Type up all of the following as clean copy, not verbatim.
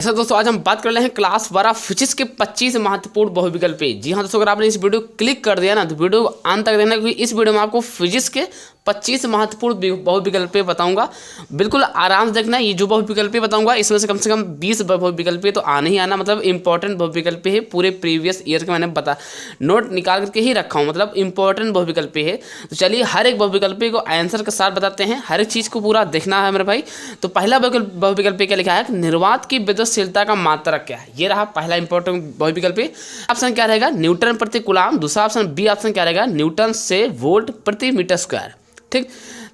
Sir दोस्तों, आज हम बात कर रहे हैं क्लास 12 फिजिक्स के 25 महत्वपूर्ण बहुविकल्पी। जी हाँ दोस्तों, अगर आपने इस वीडियो क्लिक कर दिया ना तो वीडियो अंत तक देखना, क्योंकि इस वीडियो में आपको फिजिक्स के 25 महत्वपूर्ण बहुविकल्पी बताऊंगा। बिल्कुल आराम से देखना। ये जो बहुविकल्पी बताऊंगा इसमें से कम 20 बहुविकल्पी तो आने ही आना, मतलब इंपॉर्टेंट बहुविकल्पी है। पूरे प्रीवियस ईयर के मैंने नोट निकाल करके ही रखा हूँ, मतलब इंपॉर्टेंट बहुविकल्पी है। तो चलिए हर एक बहुविकल्पी को आंसर के साथ बताते हैं। हर एक चीज़ को पूरा देखना है मेरे भाई। तो पहला बहुविकल्पी क्या लिखा है, निर्वात की विद्युतशीलता का मात्रक क्या है। ये रहा पहला इंपॉर्टेंट बहुविकल्पी। ऑप्शन क्या रहेगा, न्यूटन प्रति कूलाम। दूसरा ऑप्शन बी ऑप्शन क्या रहेगा, न्यूटन से वोल्ट प्रति मीटर स्क्वायर। ठीक।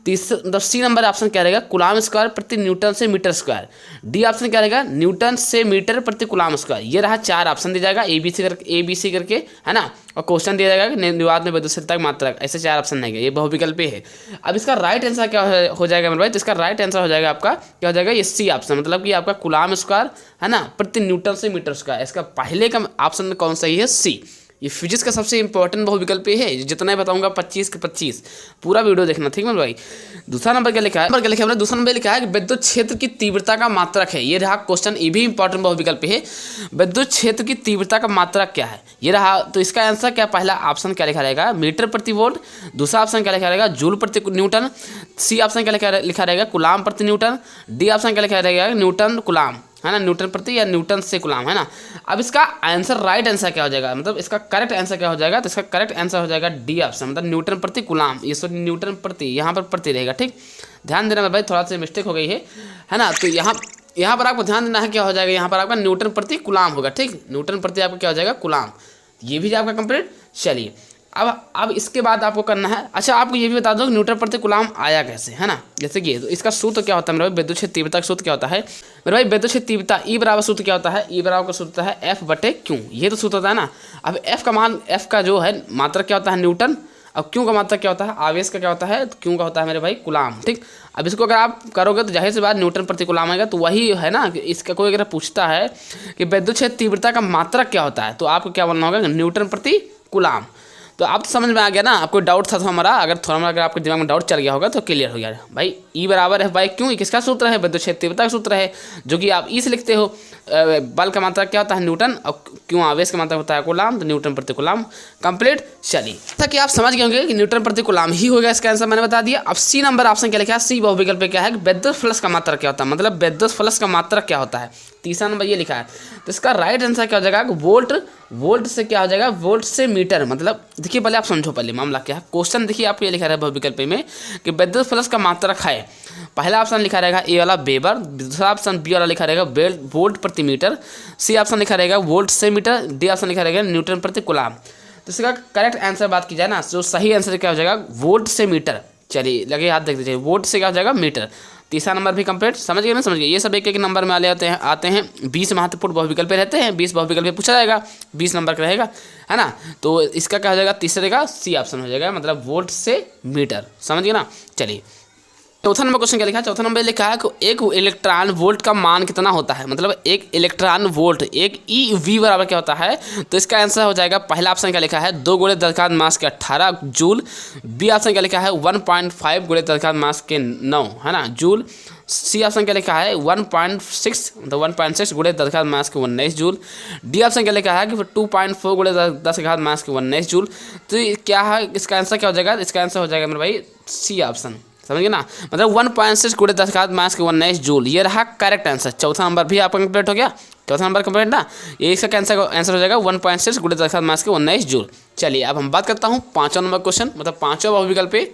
तीसरा मतलब सी नंबर ऑप्शन क्या रहेगा, कूलाम स्क्वायर प्रति न्यूटन से मीटर स्क्वायर। डी ऑप्शन क्या रहेगा, न्यूटन से मीटर प्रति कूलाम स्क्वायर। ये रहा 4 ऑप्शन दिया जाएगा ABC करके, है ना। और क्वेश्चन दिया जाएगा कि निर्वात में विद्युतशीलता का मात्रक। ऐसे 4 ऑप्शन रहेंगे। ये बहुविकल्पी है। अब इसका राइट आंसर क्या हो जाएगा मेरे भाई, तो इसका राइट आंसर हो जाएगा आपका क्या हो जाएगा, ये सी ऑप्शन, मतलब कि आपका कूलाम स्क्वायर, है ना, प्रति न्यूटन से मीटर स्क्वायर। इसका पहले का ऑप्शन कौन सही है, सी। ये फिजिक्स का सबसे इंपॉर्टेंट बहुविकल्पी है। जितना ही बताऊंगा 25 के 25 पूरा वीडियो देखना, ठीक है भाई। दूसरा नंबर क्या लिखा है, दूसरा नंबर लिखा है कि विद्युत क्षेत्र की तीव्रता का मात्रक है। ये रहा क्वेश्चन, ये भी इंपॉर्टेंट बहुविकल्पी है। विद्युत क्षेत्र की तीव्रता का मात्रक क्या है, ये रहा। तो इसका आंसर क्या, पहला ऑप्शन क्या लिखा रहेगा, मीटर प्रति वोल्ट। दूसरा ऑप्शन क्या लिखा रहेगा, जूल प्रति न्यूटन। सी ऑप्शन क्या लिखा रहेगा, कूलाम प्रति न्यूटन। डी ऑप्शन क्या लिखा रहेगा, न्यूटन कूलाम, है ना, न्यूटन प्रति या न्यूटन से कूलाम, है ना। अब इसका आंसर राइट आंसर क्या हो जाएगा, मतलब इसका करेक्ट आंसर क्या हो जाएगा, तो इसका करेक्ट आंसर हो जाएगा डी ऑप्शन, मतलब न्यूटन प्रति कूलाम। ये सो न्यूटन प्रति, यहाँ पर प्रति रहेगा। ठीक, ध्यान देना भाई, थोड़ा सा मिस्टेक हो गई है ना। तो यहाँ पर आपको ध्यान देना है, क्या हो जाएगा, यहाँ पर आपका न्यूटन प्रति कूलाम होगा। ठीक, न्यूटन प्रति आपका क्या हो जाएगा, कूलाम। ये भी आपका कंप्लीट। चलिए अब इसके बाद आपको करना है, अच्छा आपको ये भी बता दो कि न्यूटन प्रति कूलाम आया कैसे, है ना। जैसे कि तो इसका सूत्र क्या होता है मेरे भाई, विद्युत क्षेत्र तीव्रता का सूत्र क्या होता है मेरे भाई, विद्युत क्षेत्र तीव्रता ई बराबर सूत्र क्या होता है, ई बराबर का सूत्र है F/Q। ये तो सूत्र होता है ना। अब F का मान, F का जो है मात्रक क्या होता है, न्यूटन। अब Q का मात्रक क्या होता है, आवेश का क्या होता है, तो Q का होता है मेरे भाई कूलाम। ठीक, अब इसको अगर आप करोगे तो जाहिर सी बात न्यूटन प्रति कूलाम आएगा। तो वही है ना, इसका कोई अगर पूछता है कि विद्युत क्षेत्र तीव्रता का मात्रक क्या होता है, तो आपको क्या बोलना होगा, न्यूटन प्रति कूलाम। तो आप तो समझ में आ गया ना। आपको डाउट था हमारा, अगर आपके दिमाग में डाउट चल गया होगा तो क्लियर हो गया भाई। ई बराबर है भाई, क्यों, किसका सूत्र है, विद्युत क्षेत्र तीव्रता का सूत्र है, जो कि आप ई से लिखते हो। बल का मात्रा क्या होता है, न्यूटन, और क्यों आवेश का मात्रा होता है कूलाम, तो न्यूटन प्रति कूलाम। कंप्लीट। चलिए, जैसा कि आप समझ गए होंगे कि न्यूटन प्रति कूलाम ही होगा इसका आंसर, मैंने बता दिया। अब सी नंबर ऑप्शन क्या लिखा है, सी बहुविकल्प क्या है, विद्युत फ्लक्स का मात्रक क्या होता है, मतलब विद्युत फ्लक्स का मात्रक क्या होता है। तीसरा नंबर ये लिखा है। तो इसका राइट आंसर क्या हो जाएगा, वोल्ट से क्या हो जाएगा, वोल्ट से मीटर। मतलब देखिए, पहले आप समझो पहले मामला क्या है। क्वेश्चन देखिए, आपको ये लिखा है बहुविकल्प में कि विद्युत फ्लक्स का मात्रक है। पहला ऑप्शन लिखा रहेगा ए वाला वेबर। दूसरा ऑप्शन बी वाला लिखा रहेगा वोल्ट प्रति मीटर। सी ऑप्शन लिखा रहेगा वोल्ट से मीटर। डी ऑप्शन लिखा रहेगा न्यूटन प्रति कूलाम। तो इसका करेक्ट आंसर बात की जाए ना, जो सही आंसर क्या हो जाएगा, वोल्ट से मीटर। चलिए लगे हाथ देख दीजिए, वोल्ट से क्या हो जाएगा, मीटर। तीसरा नंबर भी कंप्लीट। समझ गए ना, समझ गए। ये सब एक एक नंबर में आते हैं 20 महत्वपूर्ण बहुविकल्प रहते हैं। 20 बहुविकल्प पूछा जाएगा, 20 नंबर का रहेगा, है ना। तो इसका क्या हो जाएगा, तीसरे का सी ऑप्शन हो जाएगा, मतलब वोल्ट से मीटर। समझ गए ना। चलिए चौथा नंबर क्वेश्चन क्या लिखा है, चौथा नंबर लिखा है कि एक इलेक्ट्रॉन वोल्ट का मान कितना होता है, मतलब एक इलेक्ट्रॉन वोल्ट, एक EV बराबर क्या होता है। तो इसका आंसर हो जाएगा, पहला ऑप्शन क्या लिखा है, 2 × 10 मास के 18 जूल। बी ऑप्शन क्या लिखा है, 1.5 × 10 मास के 9, है ना, जूल। सी ऑप्शन क्या लिखा है, 1.6 मतलब 1.6 × 10 मास के 19 जूल। डी ऑप्शन क्या लिखा है कि 2.4 × 10 मास के 19 जूल। तो क्या है, इसका आंसर क्या हो जाएगा, इसका आंसर हो जाएगा मेरे भाई सी ऑप्शन। समझिए ना, मतलब 1.6 × 10 मास के 19 जूल। ये रहा करेक्ट आंसर। चौथा नंबर भी आपका कंप्लीट हो गया। चौथा नंबर कंप्लीट ना, ये इसका आंसर हो जाएगा 1.6 × 10 मास के 19 जूल। चलिए अब हम बात करता हूँ 5वां नंबर क्वेश्चन, मतलब 5वां बहुविकल्प।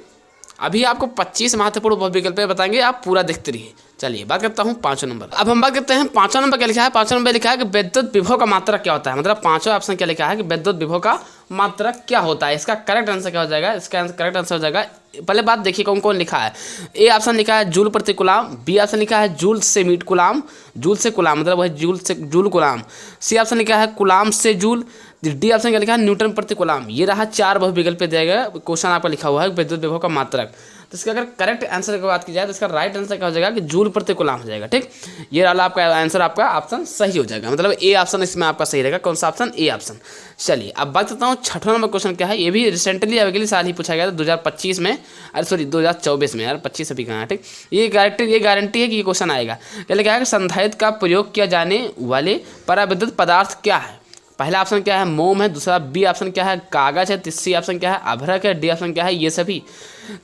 अभी आपको 25 महत्वपूर्ण बहुविकल्प बताएंगे, आप पूरा देखते रहिए। चलिए बात करता हूँ 5वां नंबर। अब हम बात करते हैं 5वां नंबर क्या लिखा है। 5वां नंबर लिखा है कि विद्युत विभव का मात्रक क्या होता है, मतलब 5वां ऑप्शन क्या लिखा है कि विद्युत विभव का मात्रक क्या होता है। इसका करेक्ट आंसर क्या हो जाएगा, इसका करेक्ट आंसर हो जाएगा, पहले बात देखिए कौन कौन लिखा है। ए ऑप्शन लिखा है जूल प्रति कूलाम। बी ऑप्शन लिखा है जूल से मीट कूलाम, जूल से कूलाम मतलब वह जूल कूलाम। सी ऑप्शन लिखा है कूलाम से जूल। डी ऑप्शन क्या लिखा है, न्यूटन प्रति कूलाम। ये रहा 4 बहुविकल्प दिया गया। क्वेश्चन आपका लिखा हुआ है विद्युत विभव का मात्रक। तो इसका अगर करेक्ट आंसर की बात की जाए तो इसका राइट आंसर क्या हो जाएगा कि जूल प्रति कूलम हो जाएगा। ठीक, ये वाला आपका आंसर, आपका ऑप्शन सही हो जाएगा, मतलब ए ऑप्शन इसमें आपका सही रहेगा। कौन सा ऑप्शन? A option. चलिए अब बात करता हूँ 6वां नंबर क्वेश्चन क्या है। ये भी रिसेंटली अगले साल ही पूछा गया था 2025 में, अरे सॉरी 2024 में, यार 25 अभी कहाँ है। ठीक, ये गारंटी है कि ये क्वेश्चन आएगा। क्या लिखा है कि संधारित्र का प्रयोग किया जाने वाले पराविद्युत पदार्थ क्या है? पहला ऑप्शन क्या है? मोम है। दूसरा बी ऑप्शन क्या है? कागज है। तीसरी ऑप्शन क्या है? अभ्रक है। डी ऑप्शन क्या है? ये सभी।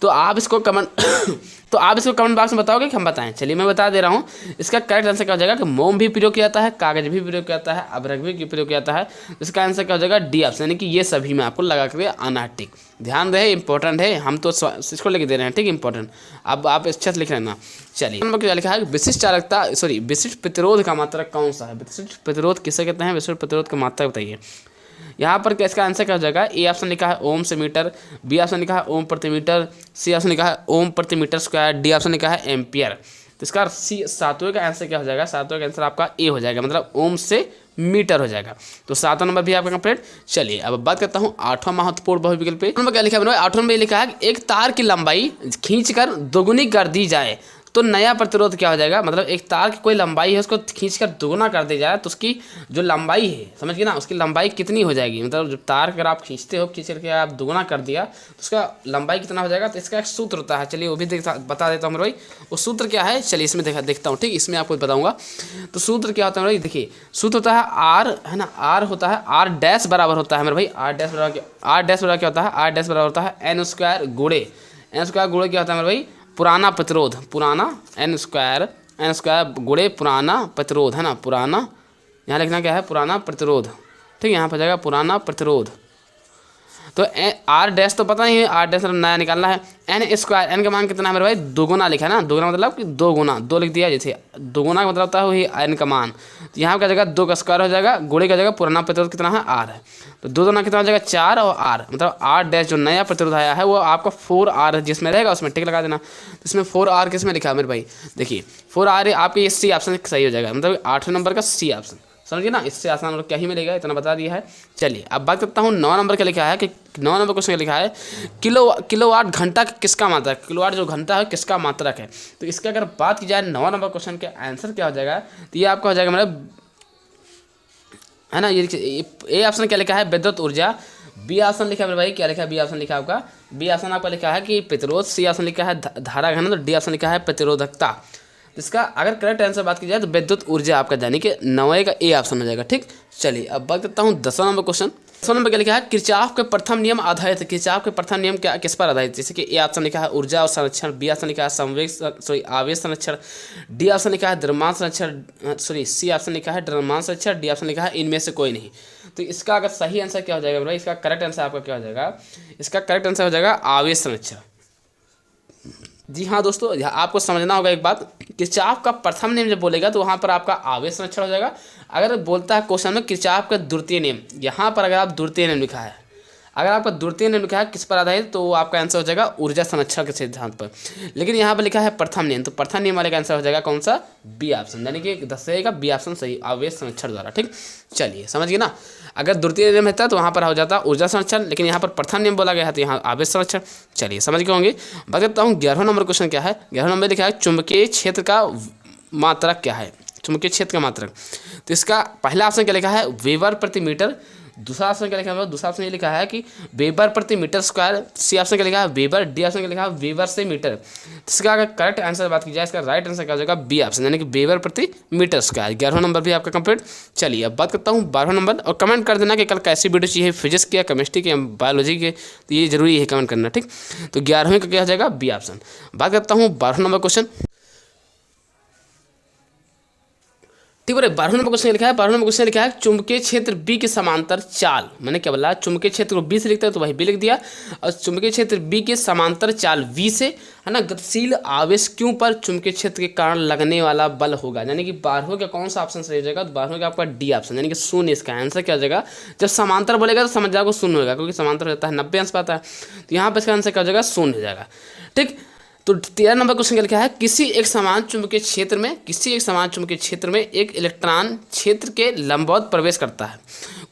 तो आप इसको कमेंट तो आप इसको कमेंट बॉक्स में बताओगे कि हम बताएं? चलिए मैं बता दे रहा हूँ। इसका करेक्ट आंसर क्या हो जाएगा कि मोम भी प्रयोग किया जाता है, कागज भी प्रयोग किया जाता है, अभ्रक भी प्रयोग किया जाता है। इसका आंसर क्या हो जाएगा? डी ऑप्शन, यानी कि ये सभी में आपको लगा कर आना है। ठीक, ध्यान रहे, इंपॉर्टेंट है, हम तो इसको लेके दे रहे हैं। ठीक, इंपॉर्टेंट। अब आप अच्छे से लिख लेना। चलिए नंबर क्या लिखा है? विशिष्ट चालकता विशिष्ट प्रतिरोध का मात्रक कौन सा है? विशिष्ट प्रतिरोध किसे कहते हैं? विशिष्ट प्रतिरोध का मात्रक बताइए। यहाँ पर इसका आंसर क्या हो जाएगा? ए ऑप्शन लिखा है ओम से मीटर, बी ऑप्शन लिखा है ओम प्रति मीटर, सी ऑप्शन लिखा है ओम प्रति मीटर स्क्वायर, डी ऑप्शन लिखा है एम्पियर। तो इसका सातवें का आंसर क्या हो जाएगा? सातवें का आंसर आपका ए हो जाएगा, मतलब ओम से मीटर हो जाएगा। तो 7वां नंबर भी आपका कंप्लीट। चलिए अब बात करता हूँ 8वां महत्वपूर्ण बहुविकल्प पे। नंबर क्या लिखा है? 8वां नंबर लिखा है एक तार की लंबाई खींचकर दोगुनी कर दी जाए तो नया प्रतिरोध क्या हो जाएगा? मतलब एक तार की कोई लंबाई है, उसको खींचकर दोगुना कर दी जाए तो उसकी जो लंबाई है, समझ गए ना, उसकी लंबाई कितनी हो जाएगी? मतलब जो तार अगर आप खींचते हो, खींच करके आप दोगुना कर दिया तो उसका लंबाई कितना हो जाएगा? तो इसका एक सूत्र होता है, चलिए वो भी बता देता हूँ मेरे भाई। वो सूत्र क्या है? चलिए इसमें देखता हूँ। ठीक, इसमें आपको बताऊँगा। तो सूत्र क्या होता है मेरे भाई? देखिए सूत्र होता है आर, है ना, आर होता है आर डैश बराबर होता है मेरे भाई, आर डैश बराबर क्या होता है? आर डैश बराबर होता है एन स्क्वायर गुणे क्या होता है मेरे भाई? पुराना प्रतिरोध, पुराना एन स्क्वायर गुणे पुराना प्रतिरोध, है ना, पुराना, यहाँ लिखना क्या है? पुराना प्रतिरोध। ठीक है, यहाँ पर जाएगा पुराना प्रतिरोध। तो आर डैश तो पता नहीं है, आर डैश नया निकालना है। एन स्क्वायर, एन का मान कितना है मेरे भाई? दोगुना लिखा है ना, दोगुना मतलब कि दो गुना, दो लिख दिया, जैसे दोगुना का मतलब होता है वही एन का मान। तो यहाँ क्या जाएगा? 2 का स्क्वायर हो जाएगा, गुणे का जाएगा पुराना प्रतिरोध कितना है? आर है। तो दो दुना कितना हो जाएगा? 4 और आर, मतलब आर डैश जो नया प्रतिरोध आया है वो आपका 4R जिसमें रहेगा उसमें टिक लगा देना। तो इसमें 4R किस में लिखा है मेरे भाई? देखिए 4R आपके ये सी ऑप्शन सही हो जाएगा, मतलब 8वें नंबर का सी ऑप्शन। समझिए ना, इससे आसान और क्या ही मिलेगा, इतना बता दिया है। चलिए अब बात करता हूँ 9 नंबर का लिखा है कि 9 नंबर क्वेश्चन लिखा है किलोवाट घंटा किसका मात्रक? किलोवाट जो घंटा है किसका मात्रक है? तो इसका अगर बात की जाए 9 नंबर क्वेश्चन के आंसर क्या हो जाएगा? तो ये आपका हो जाएगा मतलब, है ना, ये ए ऑप्शन क्या लिखा है? विद्युत ऊर्जा। बी ऑप्शन लिखा है मेरे भाई, क्या लिखा है? बी ऑप्शन लिखा है आपका, बी ऑप्शन आपका लिखा है कि प्रतिरोध। सी ऑप्शन लिखा है धारा घनत्व। डी ऑप्शन लिखा है प्रतिरोधकता। इसका अगर करेक्ट आंसर बात की जाए तो विद्युत ऊर्जा आपका, यानी कि 9 का ए ऑप्शन हो जाएगा। ठीक, चलिए अब बात करता हूँ 10वां नंबर क्वेश्चन। 10वां नंबर क्या लिखा है? किरचॉफ के प्रथम नियम आधारित। किरचॉफ के प्रथम नियम क्या किस पर आधारित? जैसे कि ए ऑप्शन लिखा है ऊर्जा और संरक्षण, बी ऑप्शन लिखा है आवेश संरक्षण, डी ऑप्शन लिखा है द्रव्यमान संरक्षण, सी ऑप्शन लिखा है द्रव्यमान संरक्षण, डी ऑप्शन लिखा है इनमें से कोई नहीं। तो इसका अगर सही आंसर क्या हो जाएगा भाई? इसका करेक्ट आंसर आपका क्या हो जाएगा? इसका करेक्ट आंसर हो जाएगा आवेश संरक्षण। जी हाँ दोस्तों, आपको समझना होगा एक बात, किरचॉफ का प्रथम नियम जब बोलेगा तो वहाँ पर आपका आवेश संरक्षण हो जाएगा। अगर बोलता है क्वेश्चन में किरचॉफ का द्वितीय नियम, यहाँ पर अगर आप द्वितीय नियम लिखा है, अगर आपका द्वितीय नियम लिखा है किस पर आधारित, तो आपका आंसर हो जाएगा ऊर्जा संरक्षण के सिद्धांत पर। लेकिन यहाँ पर लिखा है प्रथम नियम, तो प्रथम नियम वाले का आंसर हो जाएगा कौन सा? बी ऑप्शन, यानी कि 10 का बी ऑप्शन सही, आवेश संरक्षण द्वारा। ठीक, चलिए समझ गए ना। अगर द्वितीय नियम रहता है तो वहाँ पर हो जाता ऊर्जा संरक्षण, लेकिन यहाँ पर प्रथम नियम बोला गया है तो यहाँ आवेश संरक्षण। चलिए समझ गए होंगे। बात करता हूँ 11वां नंबर क्वेश्चन क्या है। 11वां नंबर लिखा है चुंबकीय क्षेत्र का मात्रक क्या है? चुंबकीय क्षेत्र का मात्रक। तो इसका पहला ऑप्शन क्या लिखा है? वेबर प्रति मीटर। दूसरा ऑप्शन क्या लिखा है? दूसरा ऑप्शन ये लिखा है कि वेबर प्रति मीटर स्क्वायर। सी ऑप्शन क्या लिखा है? वेबर। डी ऑप्शन क्या लिखा है? वेबर से मीटर। तो इसका अगर करेक्ट आंसर बात की जाए, इसका राइट आंसर क्या हो जाएगा? बी ऑप्शन, यानी कि वेबर प्रति मीटर स्क्वायर। 11वां नंबर भी आपका कंप्लीट। चलिए अब बात करता हूँ 12वां नंबर, और कमेंट कर देना कि कल कैसी वीडियो चाहिए, फिजिक्स की या केमिस्ट्री की या बायोलॉजी के, तो ये जरूरी है कमेंट करना। ठीक, तो 11वें का क्या हो जाएगा? B option. बात करता हूँ 12वां नंबर क्वेश्चन। ठीक है, 12वें नंबर क्वेश्चन लिखा है। 12वें नंबर क्वेश्चन लिखा है चुंबकीय क्षेत्र बी के समांतर चाल। मैंने क्या बोला? चुंबकीय क्षेत्र को बी से लिखता है तो वही बी लिख दिया, और चुंबकीय क्षेत्र बी के समांतर चाल वी से, है ना, गतिशील आवेश क्यों पर चुंबकीय क्षेत्र के कारण लगने वाला बल होगा। यानी कि 12वें का कौन सा ऑप्शन सही हो जाएगा? तो 12वें का आपका डी ऑप्शन, यानी कि शून्य। इसका आंसर क्या हो जाएगा? जब समांतर बोलेगा तो समझ जाओगे शून्य होगा, क्योंकि समांतर रहता है 90 अंश पाता है। तो यहाँ पर इसका आंसर क्या हो जाएगा? शून्य हो जाएगा। ठीक, तो 13 नंबर क्वेश्चन क्या लिखा है? किसी एक समान चुंबकीय क्षेत्र में एक इलेक्ट्रॉन क्षेत्र के लंबवत प्रवेश करता है।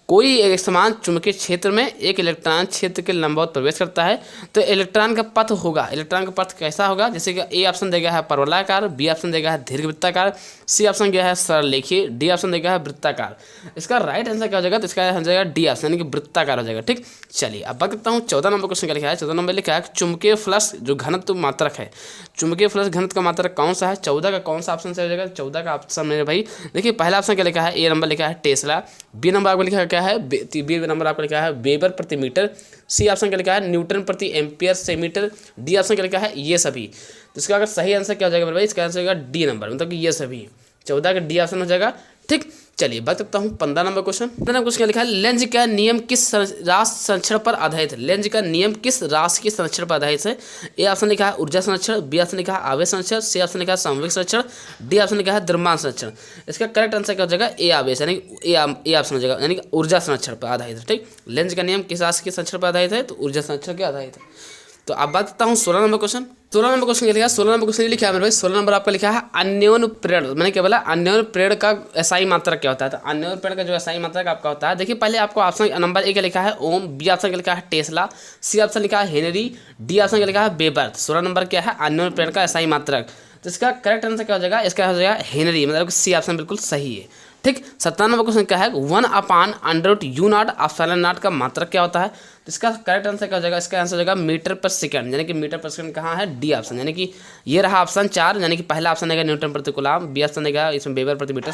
कोई एक समान चुंबकीय क्षेत्र में एक इलेक्ट्रॉन क्षेत्र के लंबवत प्रवेश करता है तो इलेक्ट्रॉन का पथ होगा, इलेक्ट्रॉन का पथ कैसा होगा, जैसे कि ए ऑप्शन देगा है परवलयाकार, बी ऑप्शन देगा है दीर्घवृत्ताकार, सी ऑप्शन गया है सरलरेखीय, डी ऑप्शन देगा है वृत्ताकार। इसका राइट आंसर क्या हो जाएगा, तो इसका हो जाएगा डी ऑप्शन यानी कि वृत्ताकार हो जाएगा। ठीक, चलिए अब बात करता हूँ 14 नंबर क्वेश्चन क्या लिखा है। 14 नंबर लिखा है चुंबकीय फ्लक्स जो घनत्व मात्रक है, चुंबकीय फ्लक्स घनत्व का मात्रक कौन सा है। 14 का कौन सा ऑप्शन से हो जाएगा, 14 का ऑप्शन मेरे भाई देखिए पहला ऑप्शन क्या लिखा है, ए नंबर लिखा है टेस्ला, बी नंबर आपको लिखा है क्या है, बी नंबर आपको लिखा है वेबर प्रति मीटर, सी ऑप्शन क्या लिखा है न्यूटन प्रति एम्पियर से मीटर, डी ऑप्शन क्या लिखा है ये सभी। तो इसका अगर सही आंसर क्या हो जाएगा मेरे भाई, इसका आंसर होगा डी नंबर, मतलब कि ये सभी। 14 का डी ऑप्शन हो जाएगा। ठीक, चलिए बात करता हूँ 15 नंबर क्वेश्चन। 15 नंबर क्वेश्चन क्या लिखा है, लेंज का नियम किस राशि संरक्षण पर आधारित है। लेंज का नियम किस राशि के संरक्षण पर आधारित है। ए ऑप्शन लिखा है ऊर्जा संरक्षण, बी ऑप्शन लिखा है आवेश संरक्षण, सी ऑप्शन लिखा है संवेग संरक्षण, डी ऑप्शन लिखा है द्रव्यमान संरक्षण। इसका करेक्ट आंसर क्या हो जाएगा, ए आवेश यानी ए ऑप्शन हो जाएगा, यानी कि ऊर्जा संरक्षण पर आधारित है। ठीक, लेंज का नियम किस राशि के संरक्षण पर आधारित है, तो ऊर्जा संरक्षण के आधारित है। तो अब बात करता हूँ 16 नंबर क्वेश्चन। 16 नंबर क्वेश्चन लिखा है, 16 नंबर क्वेश्चन लिखा है मेरे भाई, 16 नंबर आपका लिखा है अन्योन्य प्रेरण। मैंने क्या बोला, अन्योन्य प्रेरण का एसआई मात्रक क्या होता है। तो अन्योन्य प्रेरण का जो एसआई मात्रक आपका होता है, देखिए पहले आपको ऑप्शन नंबर ए का लिखा है ओम, बी ऑप्शन का लिखा है टेस्ला, सी ऑप्शन लिखा है हेनरी, डी ऑप्शन का लिखा है वेबर। 16 नंबर क्या है, अन्योन्य प्रेरण का एसआई मात्रक। तो इसका करेक्ट आंसर क्या हो जाएगा, इसका हो जाएगा हेनरी, मतलब सी ऑप्शन बिल्कुल सही है। ठीक, 17 नंबर क्वेश्चन क्या है, 1/√U0 एप्सिलॉन नॉट का मात्रक क्या होता है। तो इसका करेक्ट आंसर क्या हो जाएगा, इसका आंसर हो जाएगा मीटर पर सेकंड, यानी कि मीटर पर सेकंड कहाँ है, डी ऑप्शन, यानी कि ये रहा ऑप्शन 4, यानी कि पहला ऑप्शन है न्यूटन प्रति कूलम, बी ऑप्शन है इसमें वेबर प्रति मीटर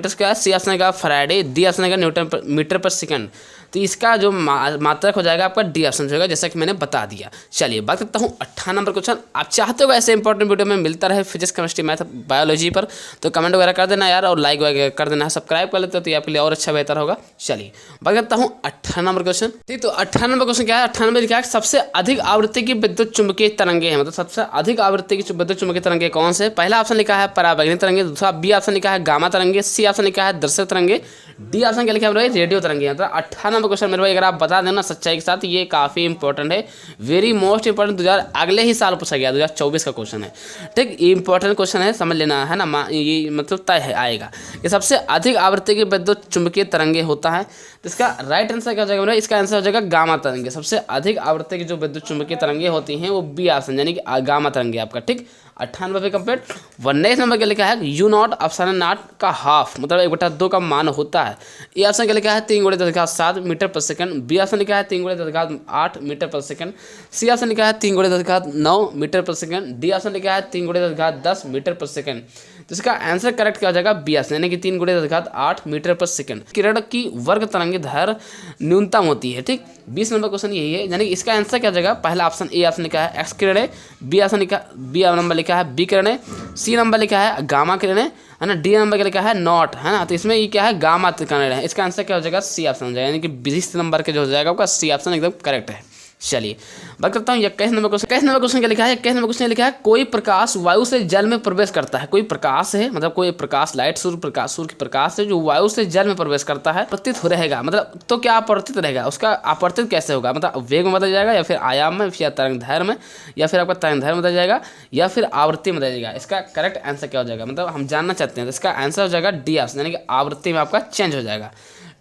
स्क्वायर, सी ऑप्शन है फैराडे, डी ऑप्शन है न्यूटन मीटर पर सेकंड। तो इसका जो मात्रक हो जाएगा आपका डी ऑप्शन हो जाएगा, जैसा कि मैंने बता दिया। चलिए बात करता हूँ 18 नंबर क्वेश्चन। आप चाहते हो ऐसे इंपॉर्टेंट वीडियो में मिलता रहे फिजिक्स केमिस्ट्री मैथ बायोलॉजी पर, तो कमेंट वगैरह कर देना यार, और लाइक वगैरह कर देना, सब्सक्राइब कर लेते हो तो ये आपके लिए और अच्छा बेहतर होगा। चलिए बात करता हूँ 18 नंबर क्वेश्चन। ठीक, तो 18 नंबर क्वेश्चन क्या है, 18 नंबर लिखा है सबसे अधिक आवृत्ति की विद्युत चुंबकीय तरंगे हैं, मतलब सबसे अधिक आवृत्ति की विद्युत चुंबकीय तरंगे कौन से। पहला ऑप्शन लिखा है पराबैंगनी तरंगे, दूसरा बी ऑप्शन लिखा है गामा तरंगे, सी ऑप्शन लिखा है दर्शक तरंगे, डी ऑप्शन क्या लिखा है मेरे भाई रेडियो तरंगे। मतलब 18 नंबर क्वेश्चन मेरे भाई अगर आप बता देना सच्चाई के साथ, ये काफ़ी इंपॉर्टेंट है, वेरी मोस्ट इंपॉर्टेंट। 2000 अगले ही साल पूछा गया, 2024 का क्वेश्चन है। ठीक, इंपॉर्टेंट क्वेश्चन है, समझ लेना है ना, ये मतलब तय है आएगा। ये सबसे अधिक आवृत्ति की विद्युत चुंबकीय तरंगे होता है। तो इसका राइट आंसर क्या हो जाएगा मेरा, इसका आंसर हो जाएगा गामा तरंगे। सबसे अधिक आवृत्ति की जो विद्युत चुंबकीय तरंगे होती हैं वो बी ऑप्शन, यानी कि गामा तरंगे आपका। ठीक, 98 पे कंप्लीट। 19 नंबर क्या लिखा है, U0 एप्सिलॉन नॉट का हाफ, मतलब 1/2 का मान होता है। ए ऑप्शन क्या लिखा है 3 × 10⁷ मीटर पर सेकंड, बी ऑप्शन लिखा है 3 × 10⁸ मीटर पर सेकंड, सी ऑप्शन लिखा है 3 × 10⁹ मीटर पर सेकंड, डी ऑप्शन लिखा है 3 × 10⁻10 मीटर पर सेकंड। तो इसका आंसर करेक्ट क्या हो जाएगा, बी ऑप्शन, यानी कि 3 × 10⁸ मीटर पर सेकंड। किरण की वर्ग तरंग दैर्घ्य न्यूनतम होती है। ठीक, 20 नंबर क्वेश्चन यही है, यानी कि इसका आंसर क्या हो जाएगा, पहला ऑप्शन ए ऑप्शन लिखा है एक्स किरणें, बी ऑप्शन लिखा बी नंबर लिखा है बी किरणें, सी नंबर लिखा है गामा किरणें, है ना, डी नंबर क्या लिखा है नॉट, है ना। तो इसमें ये क्या है, गामा किरणें है। इसका आंसर क्या हो जाएगा, सी ऑप्शन हो जाएगा, यानी कि 20 नंबर के जो हो जाएगा आपका सी ऑप्शन एकदम करेक्ट है। चलिए बात करता हूँ 21 नंबर क्वेश्चन। 21 नंबर क्वेश्चन क्या लिखा है, 21 नंबर क्वेश्चन लिखा है कोई प्रकाश वायु से जल में प्रवेश करता है। कोई प्रकाश है, मतलब कोई प्रकाश, लाइट, सूर्य की प्रकाश है जो वायु से जल में प्रवेश करता है, अपवर्तित हो रहेगा, मतलब तो क्या अपवर्तित रहेगा, उसका अपवर्तित कैसे होगा, मतलब वेग में बदल जाएगा, या फिर आयाम में, या तरंग दैर्घ्य में, या फिर आपका तरंग दैर्घ्य में बदल जाएगा, या फिर आवृत्ति में बदल जाएगा। इसका करेक्ट आंसर क्या हो जाएगा, मतलब हम जानना चाहते हैं। तो इसका आंसर हो जाएगा डी ऑप्शन, यानी कि आवृत्ति में आपका चेंज हो जाएगा।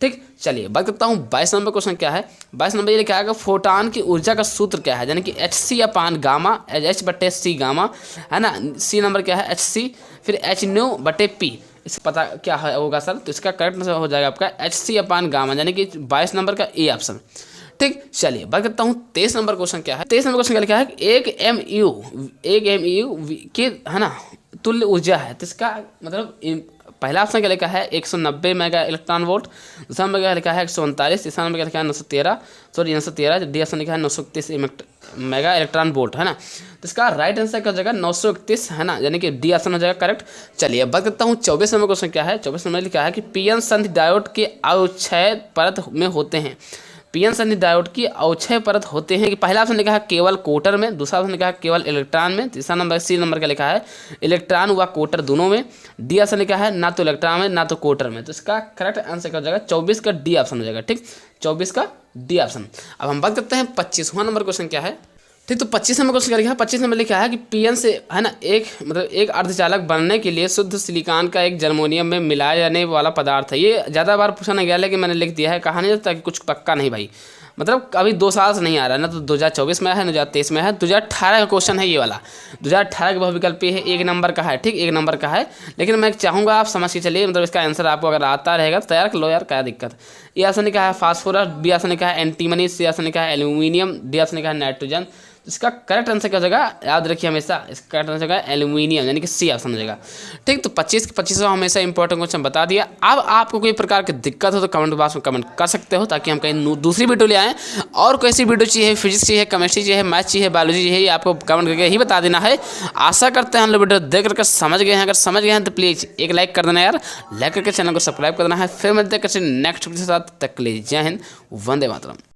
ठीक, चलिए बात करता हूँ 22 नंबर क्वेश्चन क्या है। 22 नंबर ये लिखा है कि फोटॉन की ऊर्जा का सूत्र क्या है, यानी कि Hc/G, H/c गामा, है ना। सी नंबर क्या है Hc, फिर H/p, इसका पता क्या है होगा सर। तो इसका करेक्ट आंसर हो जाएगा आपका Hc/G, यानी कि 22 नंबर का ए ऑप्शन। ठीक, चलिए बात करता हूँ 23 नंबर क्वेश्चन क्या है। 23 नंबर क्वेश्चन क्या लिखा है, एक एम यू के, है ना, तुल्य ऊर्जा है। तो इसका मतलब पहला ऑप्शन क्या लिखा है 190 मेगा इलेक्ट्रॉन वोल्ट, दूसरा नंबर क्या लिखा है 139, तीसरा नंबर क्या लिखा है 913, डी ऑप्शन लिखा है 931 मेगा इलेक्ट्रॉन वोल्ट, है ना। तो इसका राइट आंसर क्या हो जाएगा 931, है ना, यानी कि डी ऑप्शन हो जाएगा करेक्ट। चलिए बात करता हूँ 24 नंबर क्वेश्चन क्या है। 24 नंबर लिखा है कि पीएन संधि डायोड के अवक्षय परत में होते हैं। पीएन संधि डायोड की अवक्षय परत होते हैं कि पहला ऑप्शन लिखा है केवल कोटर में, दूसरा ऑप्शन लिखा है केवल इलेक्ट्रॉन में, तीसरा नंबर सी नंबर का लिखा है इलेक्ट्रॉन व कोटर दोनों में, डी ऑप्शन लिखा है ना तो इलेक्ट्रॉन में ना तो कोटर में। तो इसका करेक्ट आंसर क्या हो जाएगा 24 का डी ऑप्शन हो जाएगा। ठीक, 24 का डी ऑप्शन। अब हम बात करते हैं 25वां नंबर क्वेश्चन क्या है। ठीक, तो 25 नंबर क्वेश्चन क्या है? 25 नंबर लिखा है कि पीएन से है ना एक अर्धचालक बनने के लिए शुद्ध सिलिकॉन का एक जर्मोनियम में मिलाया जाने वाला पदार्थ है। ये ज़्यादा बार पूछा नहीं गया, लेकिन मैंने लिख दिया है, कहानी ताकि कुछ पक्का नहीं भाई, मतलब अभी 2 साल से नहीं आ रहा है ना, तो 2024 में है, 2023 में है, 2018 का क्वेश्चन है ये वाला। 2018 का बहुविकल्पी है, 1 नंबर का है, ठीक, 1 नंबर का है। लेकिन मैं चाहूँगा आप समझ के चलिए, मतलब इसका आंसर आपको अगर आता रहेगा तो तैयार कर लो यार, क्या दिक्कत। ए ऑप्शन लिखा है फास्फोरस, बी ऑप्शन लिखा है एंटीमनी, सी ऑप्शन लिखा है एल्यूमिनियम, डी ऑप्शन लिखा है नाइट्रोजन। इसका करेक्ट आंसर क्या हो जाएगा, याद रखिए हमेशा, इसका करेक्ट आंसर होगा एल्यूमिनियम, यानी कि सी ऑप्शन हो जाएगा। ठीक, तो 25 के 25 हमेशा इंपॉर्टेंट क्वेश्चन बता दिया। अब आपको कोई प्रकार की दिक्कत हो तो कमेंट बॉक्स में कमेंट कर सकते हो, ताकि हम कहीं दूसरी वीडियो ले आएँ। और कोई सी वीडियो चाहिए, फिजिक्स चाहिए, केमिस्ट्री चाहिए, मैथ चाहिए, बायोलॉजी चाहिए, ये आपको कमेंट करके ही बता देना है। आशा करते हैं हम लोग वीडियो देख करके समझ गए हैं। अगर समझ गए हैं तो प्लीज़ एक लाइक कर देना यार, लाइक करके चैनल को सब्सक्राइब कर देना है। फिर मिलते हैं किसी नेक्स्ट वीडियो के साथ, तक के लिए जय हिंद, वंदे मातरम।